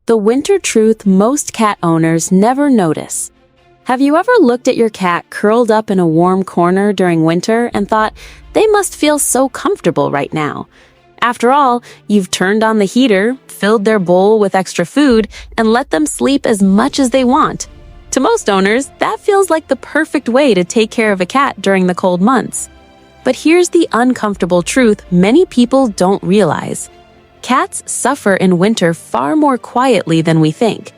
The winter truth most cat owners never notice. Have you ever looked at your cat curled up in a warm corner during winter and thought, they must feel so comfortable right now? After all, you've turned on the heater, filled their bowl with extra food, and let them sleep as much as they want. To most owners, that feels like the perfect way to take care of a cat during the cold months. But here's the uncomfortable truth many people don't realize. Cats suffer in winter far more quietly than we think.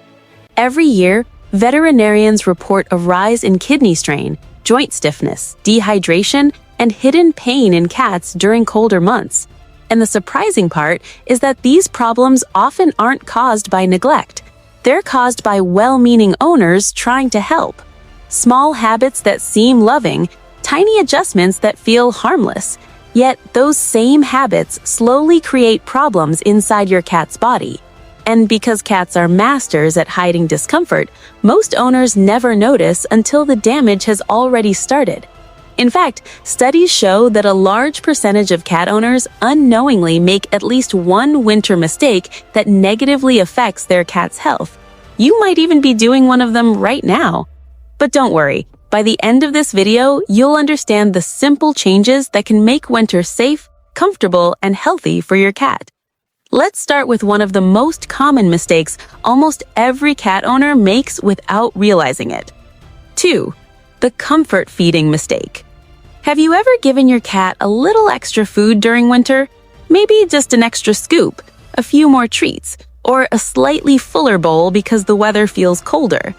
Every year, veterinarians report a rise in kidney strain, joint stiffness, dehydration, and hidden pain in cats during colder months. And the surprising part is that these problems often aren't caused by neglect. They're caused by well-meaning owners trying to help. Small habits that seem loving, tiny adjustments that feel harmless. Yet those same habits slowly create problems inside your cat's body. And because cats are masters at hiding discomfort, most owners never notice until the damage has already started. In fact, studies show that a large percentage of cat owners unknowingly make at least one winter mistake that negatively affects their cat's health. You might even be doing one of them right now. But don't worry. By the end of this video, you'll understand the simple changes that can make winter safe, comfortable, and healthy for your cat. Let's start with one of the most common mistakes almost every cat owner makes without realizing it. 2. The comfort feeding mistake. Have you ever given your cat a little extra food during winter? Maybe just an extra scoop, a few more treats, or a slightly fuller bowl because the weather feels colder.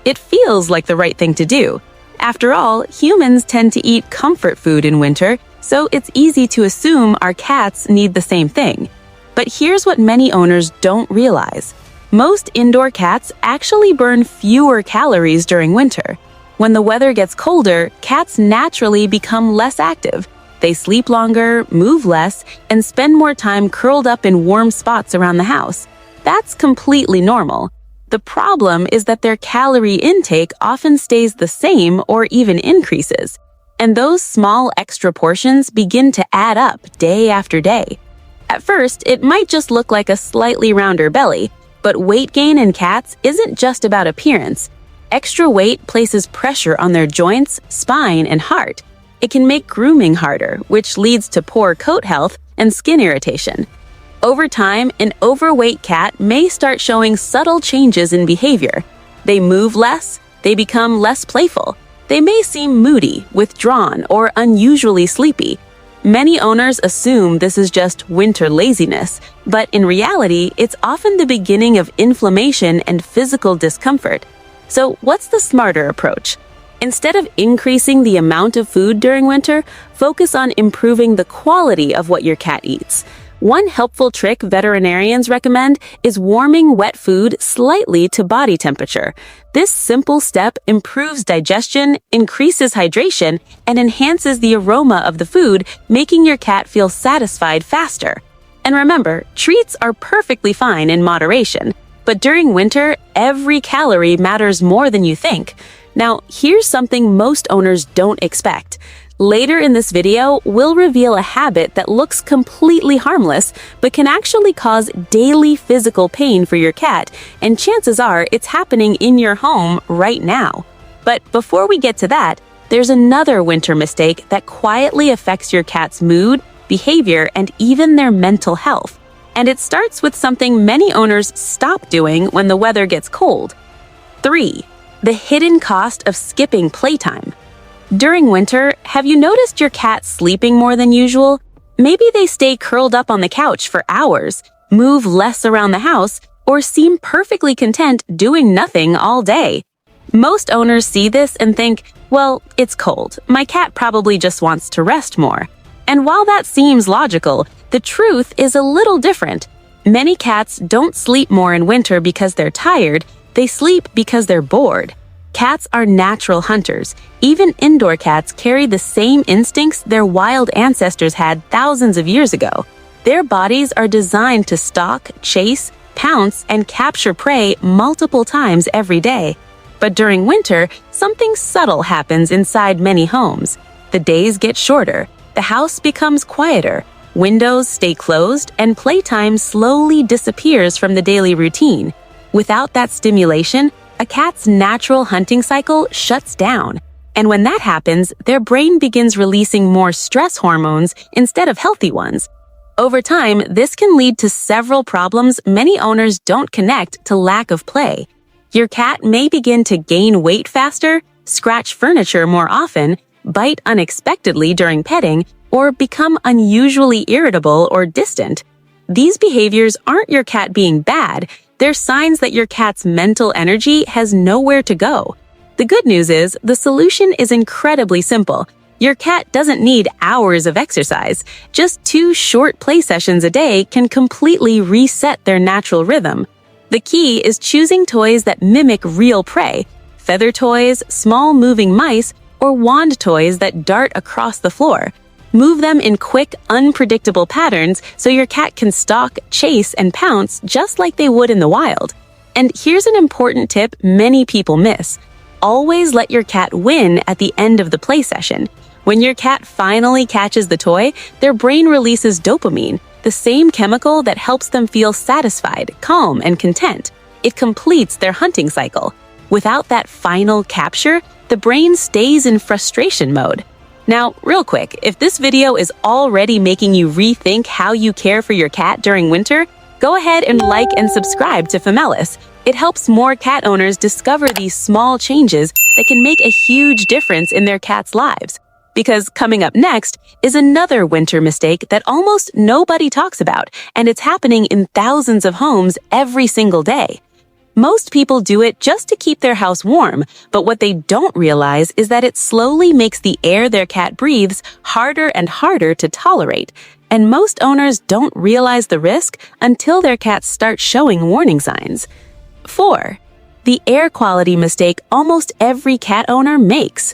It feels like the right thing to do. After all, humans tend to eat comfort food in winter, so it's easy to assume our cats need the same thing. But here's what many owners don't realize. Most indoor cats actually burn fewer calories during winter. When the weather gets colder, cats naturally become less active. They sleep longer, move less, and spend more time curled up in warm spots around the house. That's completely normal. The problem is that their calorie intake often stays the same or even increases. And those small extra portions begin to add up day after day. At first, it might just look like a slightly rounder belly, but weight gain in cats isn't just about appearance. Extra weight places pressure on their joints, spine, and heart. It can make grooming harder, which leads to poor coat health and skin irritation. Over time, an overweight cat may start showing subtle changes in behavior. They move less, they become less playful. They may seem moody, withdrawn, or unusually sleepy. Many owners assume this is just winter laziness, but in reality, it's often the beginning of inflammation and physical discomfort. So what's the smarter approach? Instead of increasing the amount of food during winter, focus on improving the quality of what your cat eats. One helpful trick veterinarians recommend is warming wet food slightly to body temperature. This simple step improves digestion, increases hydration, and enhances the aroma of the food, making your cat feel satisfied faster. And remember, treats are perfectly fine in moderation, but during winter, every calorie matters more than you think. Now, here's something most owners don't expect. Later in this video, we'll reveal a habit that looks completely harmless, but can actually cause daily physical pain for your cat, and chances are it's happening in your home right now. But before we get to that, there's another winter mistake that quietly affects your cat's mood, behavior, and even their mental health. And it starts with something many owners stop doing when the weather gets cold. 3. The hidden cost of skipping playtime. During winter, have you noticed your cat sleeping more than usual? Maybe they stay curled up on the couch for hours, move less around the house, or seem perfectly content doing nothing all day. Most owners see this and think, well, it's cold. My cat probably just wants to rest more. And while that seems logical, the truth is a little different. Many cats don't sleep more in winter because they're tired. They sleep because they're bored. Cats are natural hunters. Even indoor cats carry the same instincts their wild ancestors had thousands of years ago. Their bodies are designed to stalk, chase, pounce, and capture prey multiple times every day. But during winter, something subtle happens inside many homes. The days get shorter, the house becomes quieter, windows stay closed, and playtime slowly disappears from the daily routine. Without that stimulation, a cat's natural hunting cycle shuts down. And when that happens, their brain begins releasing more stress hormones instead of healthy ones. Over time, this can lead to several problems many owners don't connect to lack of play. Your cat may begin to gain weight faster, scratch furniture more often, bite unexpectedly during petting, or become unusually irritable or distant. These behaviors aren't your cat being bad, they're signs that your cat's mental energy has nowhere to go. The good news is, the solution is incredibly simple. Your cat doesn't need hours of exercise. Just 2 short play sessions a day can completely reset their natural rhythm. The key is choosing toys that mimic real prey: feather toys, small moving mice, or wand toys that dart across the floor. Move them in quick, unpredictable patterns so your cat can stalk, chase, and pounce just like they would in the wild. And here's an important tip many people miss. Always let your cat win at the end of the play session. When your cat finally catches the toy, their brain releases dopamine, the same chemical that helps them feel satisfied, calm, and content. It completes their hunting cycle. Without that final capture, the brain stays in frustration mode. Now, real quick, if this video is already making you rethink how you care for your cat during winter, go ahead and like and subscribe to Femelis. It helps more cat owners discover these small changes that can make a huge difference in their cats' lives. Because coming up next is another winter mistake that almost nobody talks about, and it's happening in thousands of homes every single day. Most people do it just to keep their house warm, but what they don't realize is that it slowly makes the air their cat breathes harder and harder to tolerate. And most owners don't realize the risk until their cats start showing warning signs. 4. The air quality mistake almost every cat owner makes.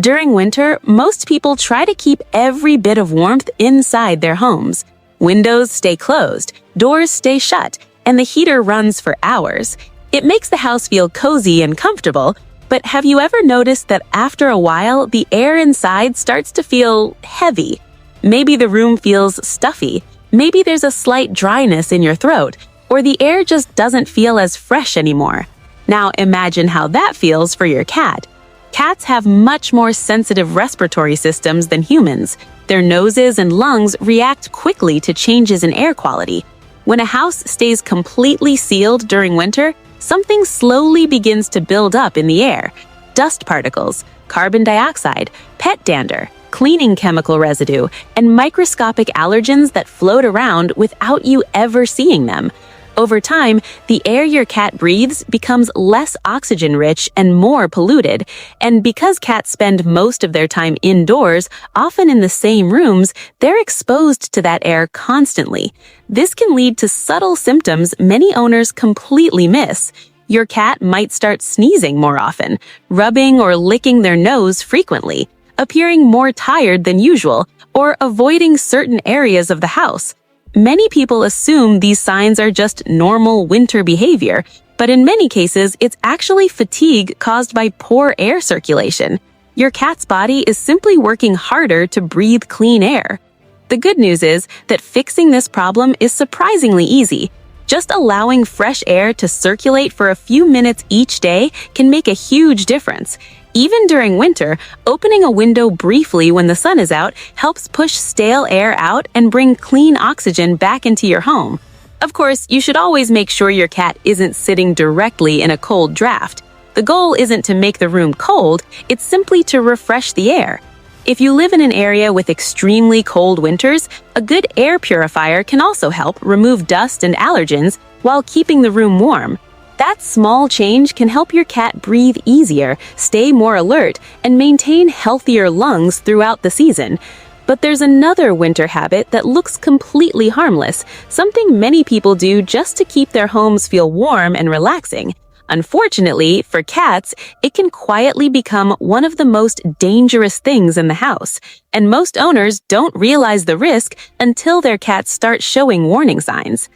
During winter, most people try to keep every bit of warmth inside their homes. Windows stay closed, doors stay shut, and the heater runs for hours. It makes the house feel cozy and comfortable, but have you ever noticed that after a while, the air inside starts to feel heavy? Maybe the room feels stuffy, maybe there's a slight dryness in your throat, or the air just doesn't feel as fresh anymore. Now imagine how that feels for your cat. Cats have much more sensitive respiratory systems than humans. Their noses and lungs react quickly to changes in air quality. When a house stays completely sealed during winter, something slowly begins to build up in the air. Dust particles, carbon dioxide, pet dander, cleaning chemical residue, and microscopic allergens that float around without you ever seeing them. Over time, the air your cat breathes becomes less oxygen-rich and more polluted, and because cats spend most of their time indoors, often in the same rooms, they're exposed to that air constantly. This can lead to subtle symptoms many owners completely miss. Your cat might start sneezing more often, rubbing or licking their nose frequently, appearing more tired than usual, or avoiding certain areas of the house. Many people assume these signs are just normal winter behavior, but in many cases, it's actually fatigue caused by poor air circulation. Your cat's body is simply working harder to breathe clean air. The good news is that fixing this problem is surprisingly easy. Just allowing fresh air to circulate for a few minutes each day can make a huge difference. Even during winter, opening a window briefly when the sun is out helps push stale air out and bring clean oxygen back into your home. Of course, you should always make sure your cat isn't sitting directly in a cold draft. The goal isn't to make the room cold, it's simply to refresh the air. If you live in an area with extremely cold winters, a good air purifier can also help remove dust and allergens while keeping the room warm. That small change can help your cat breathe easier, stay more alert, and maintain healthier lungs throughout the season. But there's another winter habit that looks completely harmless, something many people do just to keep their homes feel warm and relaxing. Unfortunately, for cats, it can quietly become one of the most dangerous things in the house, and most owners don't realize the risk until their cats start showing warning signs.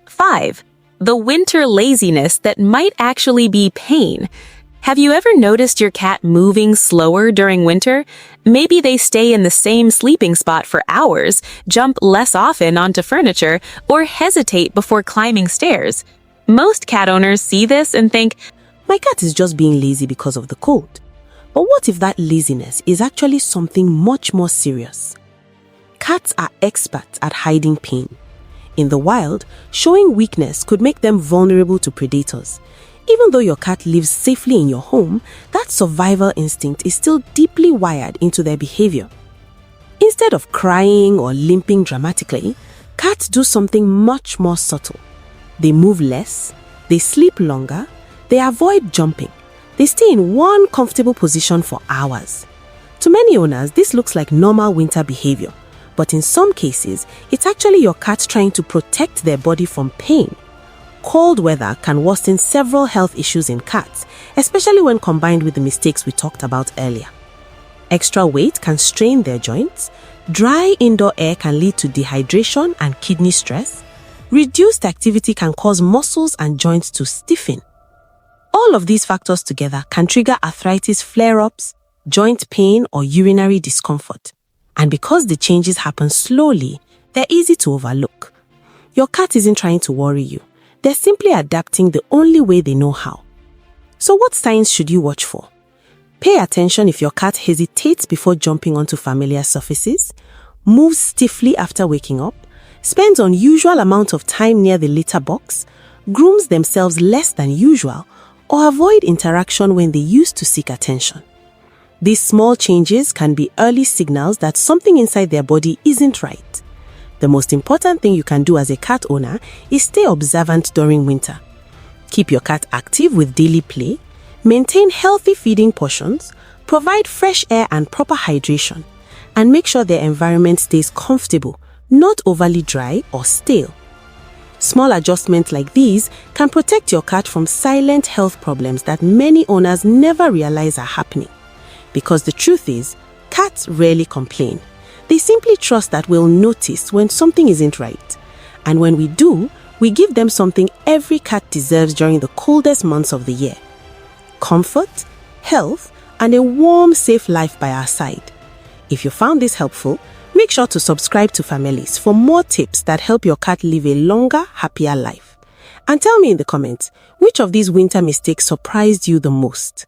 5. The winter laziness that might actually be pain. Have you ever noticed your cat moving slower during winter? Maybe they stay in the same sleeping spot for hours, jump less often onto furniture, or hesitate before climbing stairs. Most cat owners see this and think, my cat is just being lazy because of the cold. But what if that laziness is actually something much more serious? Cats are experts at hiding pain. In the wild, showing weakness could make them vulnerable to predators. Even though your cat lives safely in your home, that survival instinct is still deeply wired into their behavior. Instead of crying or limping dramatically, cats do something much more subtle. They move less, they sleep longer, they avoid jumping, they stay in one comfortable position for hours. To many owners, this looks like normal winter behavior, but in some cases, it's actually your cat trying to protect their body from pain. Cold weather can worsen several health issues in cats, especially when combined with the mistakes we talked about earlier. Extra weight can strain their joints, dry indoor air can lead to dehydration and kidney stress, reduced activity can cause muscles and joints to stiffen. All of these factors together can trigger arthritis flare-ups, joint pain, or urinary discomfort. And because the changes happen slowly, they're easy to overlook. Your cat isn't trying to worry you. They're simply adapting the only way they know how. So what signs should you watch for? Pay attention if your cat hesitates before jumping onto familiar surfaces, moves stiffly after waking up, spends unusual amount of time near the litter box, grooms themselves less than usual, or avoid interaction when they used to seek attention. These small changes can be early signals that something inside their body isn't right. The most important thing you can do as a cat owner is stay observant during winter. Keep your cat active with daily play, maintain healthy feeding portions, provide fresh air and proper hydration, and make sure their environment stays comfortable, not overly dry or stale. Small adjustments like these can protect your cat from silent health problems that many owners never realize are happening. Because the truth is, cats rarely complain. They simply trust that we'll notice when something isn't right. And when we do, we give them something every cat deserves during the coldest months of the year: comfort, health, and a warm, safe life by our side. If you found this helpful, make sure to subscribe to Families for more tips that help your cat live a longer, happier life. And tell me in the comments, which of these winter mistakes surprised you the most?